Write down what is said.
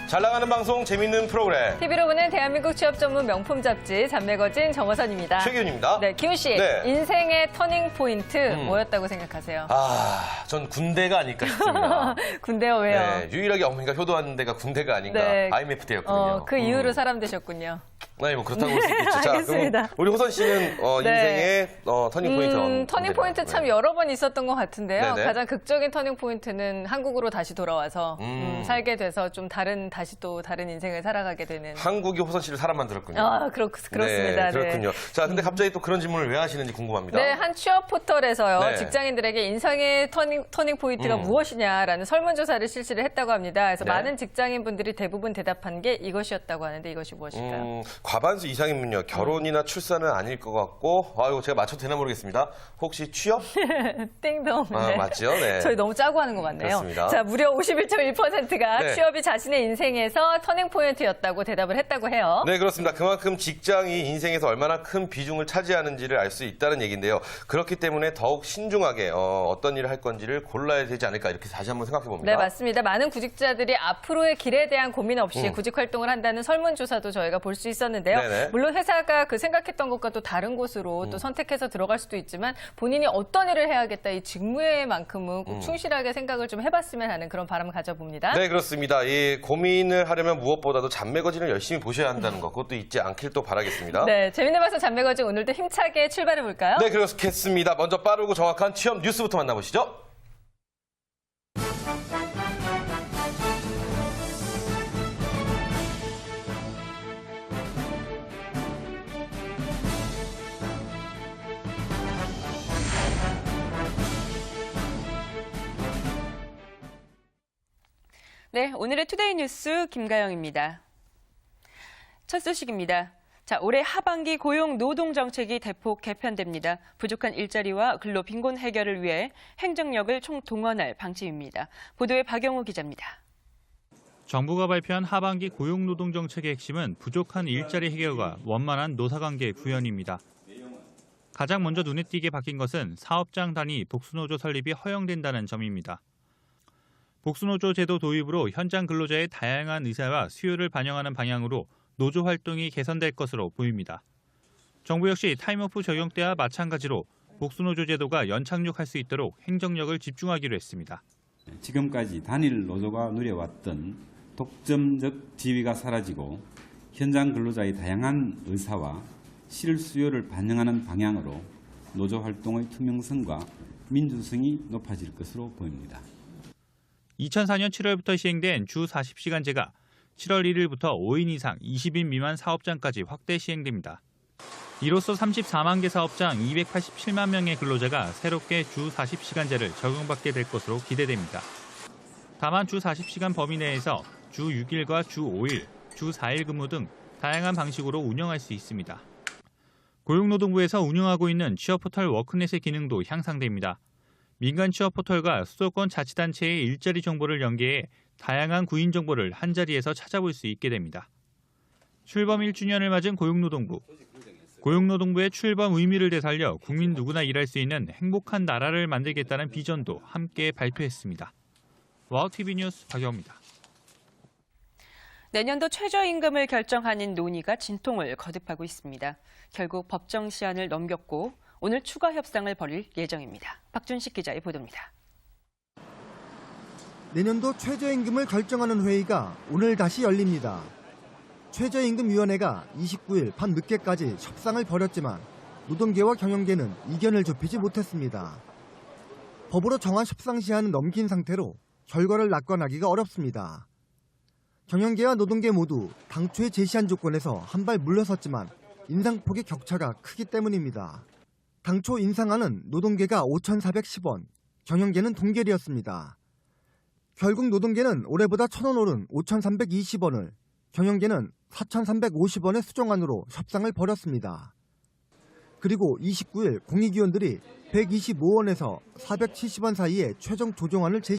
잘 나가는 방송, 재밌는 프로그램. TV로 보는 대한민국 취업 전문 명품 잡지 잡매거진 정호선입니다. 최기훈입니다. 네, 기훈 씨. 네. 인생의 터닝 포인트 뭐였다고 생각하세요? 전 군대가 아닐까 싶습니다. 군대요, 왜요? 네, 유일하게 어머니가 효도한 데가 군대가 아닌가. 네. IMF 때였거든요. 그 이후로 사람 되셨군요. 네, 뭐 그렇다고 볼 수 있겠죠. 자, 알겠습니다. 그럼 우리 호선 씨는 인생의 터닝 포인트. 터닝 포인트 참 여러 번 있었던 것 같은데요. 네네. 가장 극적인 터닝 포인트는 한국으로 다시 돌아와서 살게 돼서 좀 다시 또 다른 인생을 살아가게 되는. 한국이 호선 씨를 사람 만들었군요. 그렇습니다. 네, 그렇군요. 네. 자, 근데 갑자기 또 그런 질문을 왜 하시는지 궁금합니다. 네, 한 취업 포털에서요. 네. 직장인들에게 인생의 터닝 포인트가 무엇이냐라는 설문조사를 실시를 했다고 합니다. 그래서 네. 많은 직장인분들이 대부분 대답한 게 이것이었다고 하는데 이것이 무엇일까요? 과반수 이상이면요. 결혼이나 출산은 아닐 것 같고, 이거 제가 맞춰도 되나 모르겠습니다. 혹시 취업? 띵동. 네. 맞죠? 네. 저희 너무 짜고 하는 것 같네요. 그렇습니다. 자, 무려 51.1%가 네. 취업이 자신의 인생에서 터닝 포인트였다고 대답을 했다고 해요. 네, 그렇습니다. 그만큼 직장이 인생에서 얼마나 큰 비중을 차지하는지를 알 수 있다는 얘기인데요. 그렇기 때문에 더욱 신중하게 어떤 일을 할 건지를 골라야 되지 않을까 이렇게 다시 한번 생각해 봅니다. 네, 맞습니다. 많은 구직자들이 앞으로의 길에 대한 고민 없이 구직 활동을 한다는 설문조사도 저희가 볼 수 있었는데요. 네네. 물론 회사가 그 생각했던 것과 또 다른 곳으로 또 선택해서 들어갈 수도 있지만 본인이 어떤 일을 해야겠다 이 직무에만큼은 꼭 충실하게 생각을 좀 해봤으면 하는 그런 바람을 가져봅니다. 네, 그렇습니다. 이 고민을 하려면 무엇보다도 잡매거진을 열심히 보셔야 한다는 것, 그것도 잊지 않길 또 바라겠습니다. 네, 재밌는 방송 잡매거진 오늘도 힘차게 출발해볼까요? 네, 그렇겠습니다. 먼저 빠르고 정확한 취업 뉴스부터 만나보시죠. 네, 오늘의 투데이 뉴스 김가영입니다. 첫 소식입니다. 자, 올해 하반기 고용 노동 정책이 대폭 개편됩니다. 부족한 일자리와 근로 빈곤 해결을 위해 행정력을 총동원할 방침입니다. 보도에 박영호 기자입니다. 정부가 발표한 하반기 고용 노동 정책의 핵심은 부족한 일자리 해결과 원만한 노사관계 구현입니다. 가장 먼저 눈에 띄게 바뀐 것은 사업장 단위 복수노조 설립이 허용된다는 점입니다. 복수노조 제도 도입으로 현장 근로자의 다양한 의사와 수요를 반영하는 방향으로 노조 활동이 개선될 것으로 보입니다. 정부 역시 타임오프 적용 때와 마찬가지로 복수노조 제도가 연착륙할 수 있도록 행정력을 집중하기로 했습니다. 지금까지 단일 노조가 누려왔던 독점적 지위가 사라지고 현장 근로자의 다양한 의사와 실수요를 반영하는 방향으로 노조 활동의 투명성과 민주성이 높아질 것으로 보입니다. 2004년 7월부터 시행된 주 40시간제가 7월 1일부터 5인 이상 20인 미만 사업장까지 확대 시행됩니다. 이로써 34만 개 사업장 287만 명의 근로자가 새롭게 주 40시간제를 적용받게 될 것으로 기대됩니다. 다만 주 40시간 범위 내에서 주 6일과 주 5일, 주 4일 근무 등 다양한 방식으로 운영할 수 있습니다. 고용노동부에서 운영하고 있는 취업포털 워크넷의 기능도 향상됩니다. 민간 취업 포털과 수도권 자치단체의 일자리 정보를 연계해 다양한 구인 정보를 한자리에서 찾아볼 수 있게 됩니다. 출범 1주년을 맞은 고용노동부. 고용노동부의 출범 의미를 되살려 국민 누구나 일할 수 있는 행복한 나라를 만들겠다는 비전도 함께 발표했습니다. 와우TV 뉴스 박영호입니다. 내년도 최저임금을 결정하는 논의가 진통을 거듭하고 있습니다. 결국 법정 시한을 넘겼고 오늘 추가 협상을 벌일 예정입니다. 박준식 기자의 보도입니다. 내년도 최저임금을 결정하는 회의가 오늘 다시 열립니다. 최저임금위원회가 29일 밤 늦게까지 협상을 벌였지만 노동계와 경영계는 이견을 좁히지 못했습니다. 법으로 정한 협상 시한은 넘긴 상태로 결과를 낙관하기가 어렵습니다. 경영계와 노동계 모두 당초에 제시한 조건에서 한 발 물러섰지만 인상폭의 격차가 크기 때문입니다. 당초 인상안은 노동계가 5,410원, 경영계는 동결이었습니다. 결국 노동계는 올해보다 1,000원 오른 5,320원을, 경영계는 4,350원의 수정안으로 협상을 벌였습니다. 그리고 29일 공익위원들이 125원에서 470원 사이의 최종 조정안을 제시했습니다.